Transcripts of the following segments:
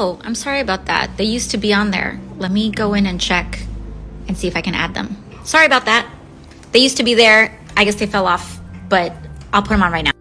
Oh, I'm sorry about that. They used to be on there. Let me go in and check and see if I can add them. Sorry about that. They used to be there. I guess they fell off, but I'll put them on right now.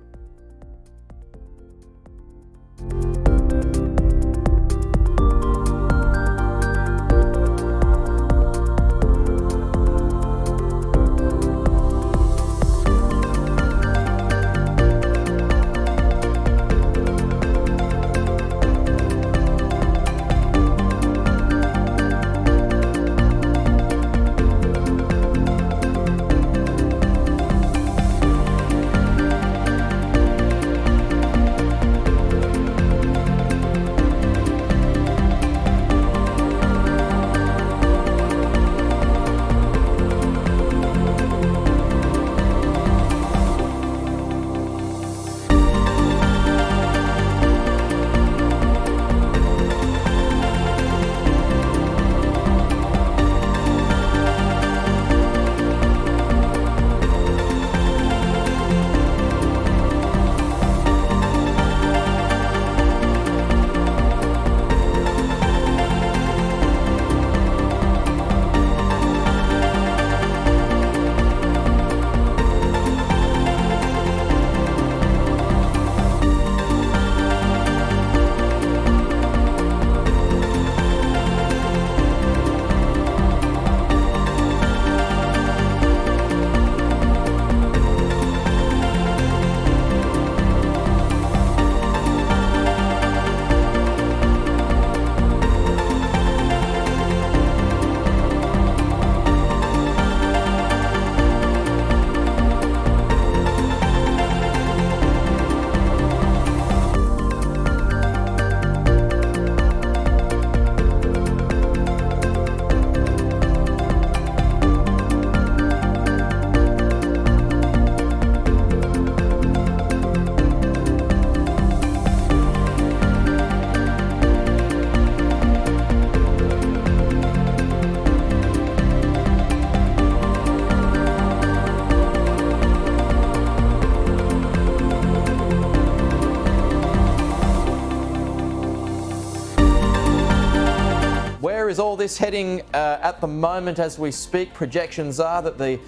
Where is all this heading at the moment as we speak? Projections are that the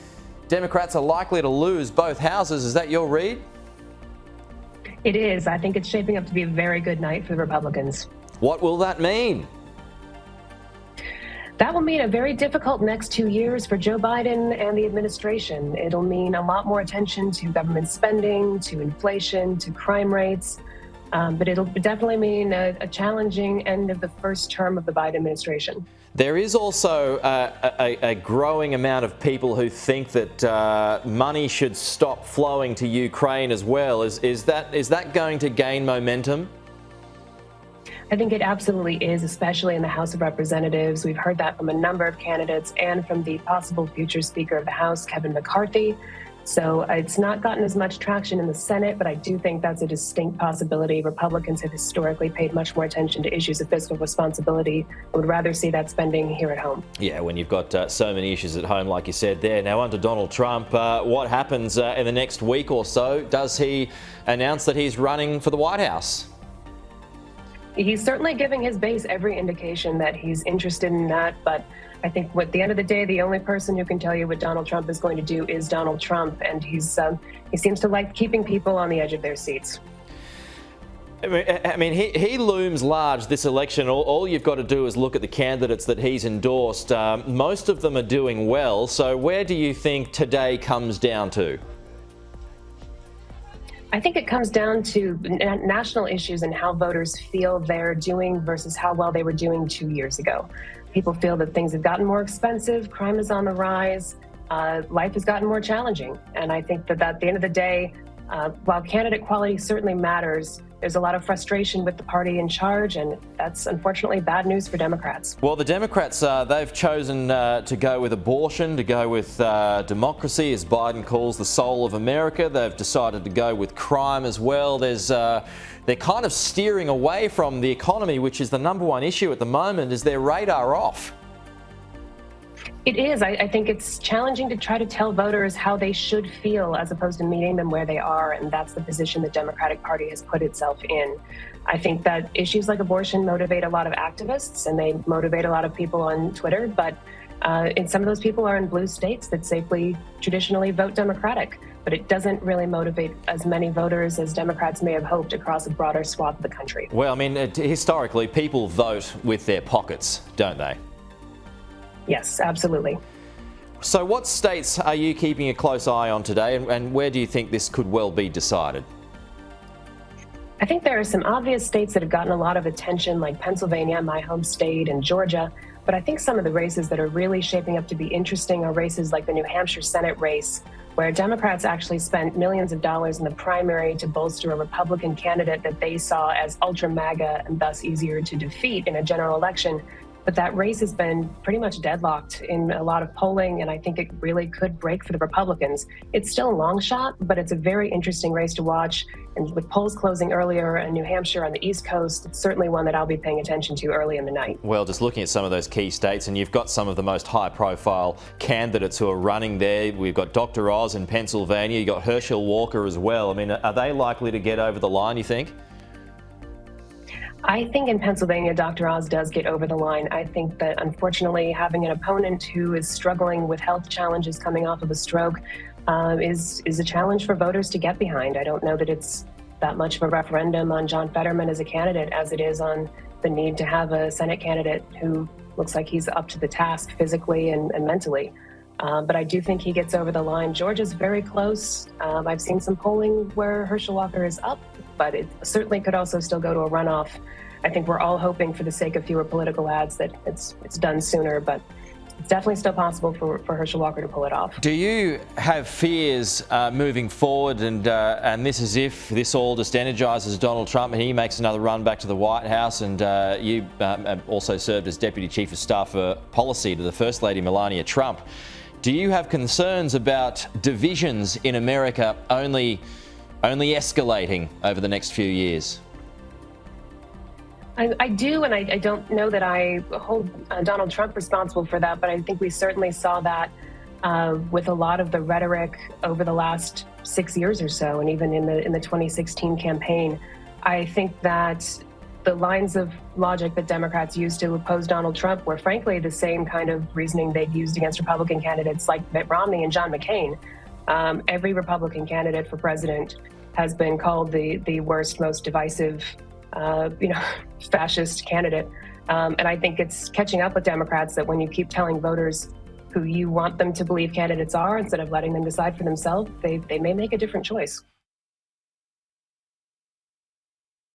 Democrats are likely to lose both houses. Is that your read? It is. I think it's shaping up to be a very good night for the Republicans. What will that mean? That will mean a very difficult next 2 years for Joe Biden and the administration. It'll mean a lot more attention to government spending, to inflation, to crime rates. But it'll definitely mean a challenging end of the first term of the Biden administration. There is also a growing amount of people who think that money should stop flowing to Ukraine as well. Is that going to gain momentum? I think it absolutely is, especially in the House of Representatives. We've heard that from a number of candidates and from the possible future Speaker of the House, Kevin McCarthy. So it's not gotten as much traction in the Senate, but I do think that's a distinct possibility. Republicans have historically paid much more attention to issues of fiscal responsibility and would rather see that spending here at home. Yeah, when you've got so many issues at home, like you said there. Now, under Donald Trump, what happens in the next week or so? Does he announce that he's running for the White House? He's certainly giving his base every indication that he's interested in that, but I think at the end of the day, the only person who can tell you what Donald Trump is going to do is Donald Trump, and he seems to like keeping people on the edge of their seats. I mean, he looms large this election. All you've got to do is look at the candidates that he's endorsed. Most of them are doing well. So where do you think today comes down to? I think it comes down to national issues and how voters feel they're doing versus how well they were doing 2 years ago. People feel that things have gotten more expensive, crime is on the rise, life has gotten more challenging. And I think that at the end of the day, while candidate quality certainly matters, there's a lot of frustration with the party in charge, and that's unfortunately bad news for Democrats. Well, the Democrats, they've chosen to go with abortion, to go with democracy, as Biden calls the soul of America. They've decided to go with crime as well. They're kind of steering away from the economy, which is the number one issue at the moment. Is their radar off? It is. I think it's challenging to try to tell voters how they should feel as opposed to meeting them where they are. And that's the position the Democratic Party has put itself in. I think that issues like abortion motivate a lot of activists and they motivate a lot of people on Twitter. But and some of those people are in blue states that safely traditionally vote Democratic. But it doesn't really motivate as many voters as Democrats may have hoped across a broader swath of the country. Well, I mean, historically, people vote with their pockets, don't they? Yes, absolutely. So what states are you keeping a close eye on today, and where do you think this could well be decided? I think there are some obvious states that have gotten a lot of attention, like Pennsylvania, my home state, and Georgia. But I think some of the races that are really shaping up to be interesting are races like the New Hampshire Senate race, where Democrats actually spent millions of dollars in the primary to bolster a Republican candidate that they saw as ultra MAGA and thus easier to defeat in a general election. But that race has been pretty much deadlocked in a lot of polling, and I think it really could break for the Republicans. It's still a long shot, but it's a very interesting race to watch. And with polls closing earlier in New Hampshire on the East Coast, it's certainly one that I'll be paying attention to early in the night. Well, just looking at some of those key states, and you've got some of the most high-profile candidates who are running there. We've got Dr. Oz in Pennsylvania. You've got Herschel Walker as well. I mean, are they likely to get over the line, you think? I think in Pennsylvania, Dr. Oz does get over the line. I think that unfortunately having an opponent who is struggling with health challenges coming off of a stroke is a challenge for voters to get behind. I don't know that it's that much of a referendum on John Fetterman as a candidate as it is on the need to have a Senate candidate who looks like he's up to the task physically and mentally. But I do think he gets over the line. Georgia's very close. I've seen some polling where Herschel Walker is up, but it certainly could also still go to a runoff. I think we're all hoping for the sake of fewer political ads that it's done sooner, but it's definitely still possible for Herschel Walker to pull it off. Do you have fears moving forward, and this is if this all just energises Donald Trump and he makes another run back to the White House, and you also served as Deputy Chief of Staff for Policy to the First Lady Melania Trump. Do you have concerns about divisions in America only escalating over the next few years? I do, and I don't know that I hold Donald Trump responsible for that, but I think we certainly saw that with a lot of the rhetoric over the last 6 years or so, and even in the 2016 campaign. I think that the lines of logic that Democrats used to oppose Donald Trump were frankly the same kind of reasoning they'd used against Republican candidates like Mitt Romney and John McCain. Every Republican candidate for president has been called the worst, most divisive, fascist candidate. And I think it's catching up with Democrats that when you keep telling voters who you want them to believe candidates are instead of letting them decide for themselves, they may make a different choice.